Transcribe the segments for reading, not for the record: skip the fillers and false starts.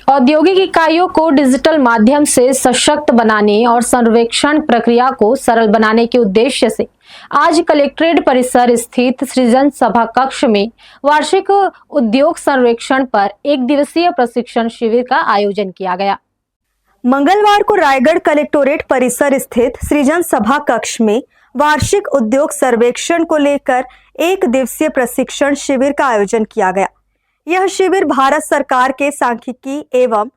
औद्योगिक इकाइयों को डिजिटल माध्यम से सशक्त बनाने और सर्वेक्षण प्रक्रिया को सरल बनाने के उद्देश्य से आज कलेक्ट्रेट परिसर स्थित सृजन सभा कक्ष में वार्षिक उद्योग सर्वेक्षण पर एक दिवसीय प्रशिक्षण शिविर का आयोजन किया गया। मंगलवार को रायगढ़ कलेक्टोरेट परिसर स्थित सृजन सभा कक्ष में वार्षिक उद्योग सर्वेक्षण को लेकर एक दिवसीय प्रशिक्षण शिविर का आयोजन किया गया। यह शिविर भारत सरकार के सांख्यिकी एवं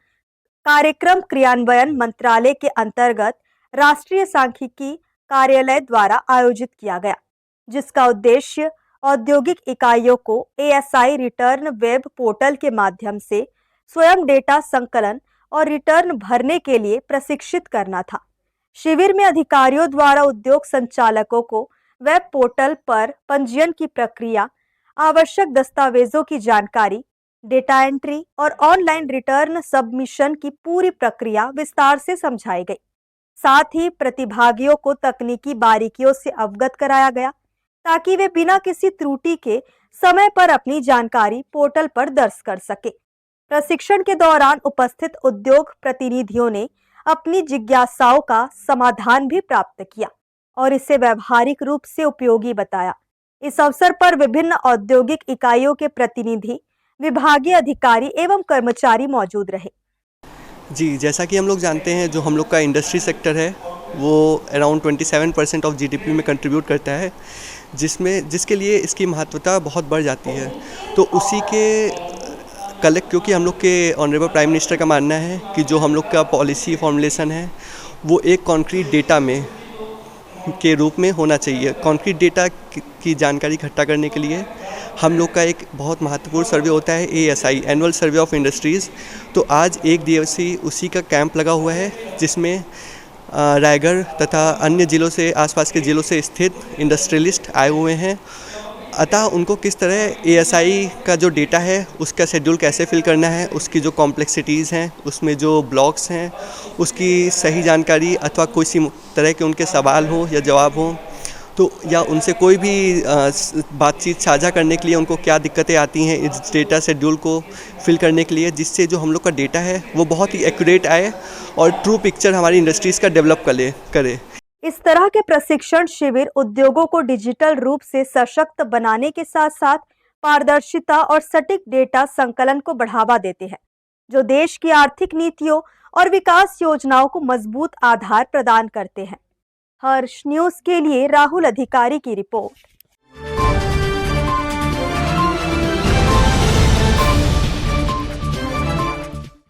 कार्यक्रम क्रियान्वयन मंत्रालय के अंतर्गत राष्ट्रीय सांख्यिकी कार्यालय द्वारा आयोजित किया गया, जिसका उद्देश्य औद्योगिक इकाइयों को ASI रिटर्न वेब पोर्टल के माध्यम से स्वयं डेटा संकलन और रिटर्न भरने के लिए प्रशिक्षित करना था। शिविर में अधिकारियों द्वारा उद्योग संचालकों को वेब पोर्टल पर पंजीयन की प्रक्रिया, आवश्यक दस्तावेजों की जानकारी, डेटा एंट्री और ऑनलाइन रिटर्न सबमिशन की पूरी प्रक्रिया विस्तार से समझाई गई। साथ ही प्रतिभागियों को तकनीकी बारीकियों से अवगत कराया गया ताकि वे बिना किसी त्रुटि के समय पर अपनी जानकारी पोर्टल पर दर्ज कर सके। प्रशिक्षण के दौरान उपस्थित उद्योग प्रतिनिधियों ने अपनी जिज्ञासाओं का समाधान भी प्राप्त किया और इसे व्यवहारिक रूप से उपयोगी बताया। इस अवसर पर विभिन्न औद्योगिक इकाइयों के प्रतिनिधि, विभागीय अधिकारी एवं कर्मचारी मौजूद रहे। जी, जैसा कि हम लोग जानते हैं, जो हम लोग का इंडस्ट्री सेक्टर है वो अराउंड 27% ऑफ GDP में कंट्रीब्यूट करता है, जिसके लिए इसकी महत्वता बहुत बढ़ जाती है। तो उसी के क्योंकि हम लोग के ऑनरेबल प्राइम मिनिस्टर का मानना है कि जो हम लोग का पॉलिसी फॉर्मुलेशन है वो एक कॉन्क्रीट डेटा में के रूप में होना चाहिए। कॉन्क्रीट डेटा की जानकारी इकट्ठा करने के लिए हम लोग का एक बहुत महत्वपूर्ण सर्वे होता है ASI, annual survey of industries. तो आज एक दिवसीय उसी का कैंप लगा हुआ है, जिसमें रायगढ़ तथा अन्य ज़िलों से, आसपास के ज़िलों से स्थित इंडस्ट्रियलिस्ट आए हुए हैं। अतः उनको किस तरह ASI का जो डेटा है उसका शेड्यूल कैसे फिल करना है, उसकी जो कॉम्प्लेक्सिटीज़ हैं, उसमें जो ब्लॉक्स हैं, उसकी सही जानकारी अथवा किसी तरह के उनके सवाल हो या जवाब हो, तो या उनसे कोई भी बातचीत साझा करने के लिए उनको क्या दिक्कतें आती हैं इस डेटा शेड्यूल को फिल करने के लिए, जिससे जो हम लोग का डेटा है वो बहुत ही एक्यूरेट आए और ट्रू पिक्चर हमारी इंडस्ट्रीज़ का डेवलप करे। इस तरह के प्रशिक्षण शिविर उद्योगों को डिजिटल रूप से सशक्त बनाने के साथ साथ पारदर्शिता और सटीक डेटा संकलन को बढ़ावा देते हैं, जो देश की आर्थिक नीतियों और विकास योजनाओं को मजबूत आधार प्रदान करते हैं। हर्ष न्यूज़ के लिए राहुल अधिकारी की रिपोर्ट।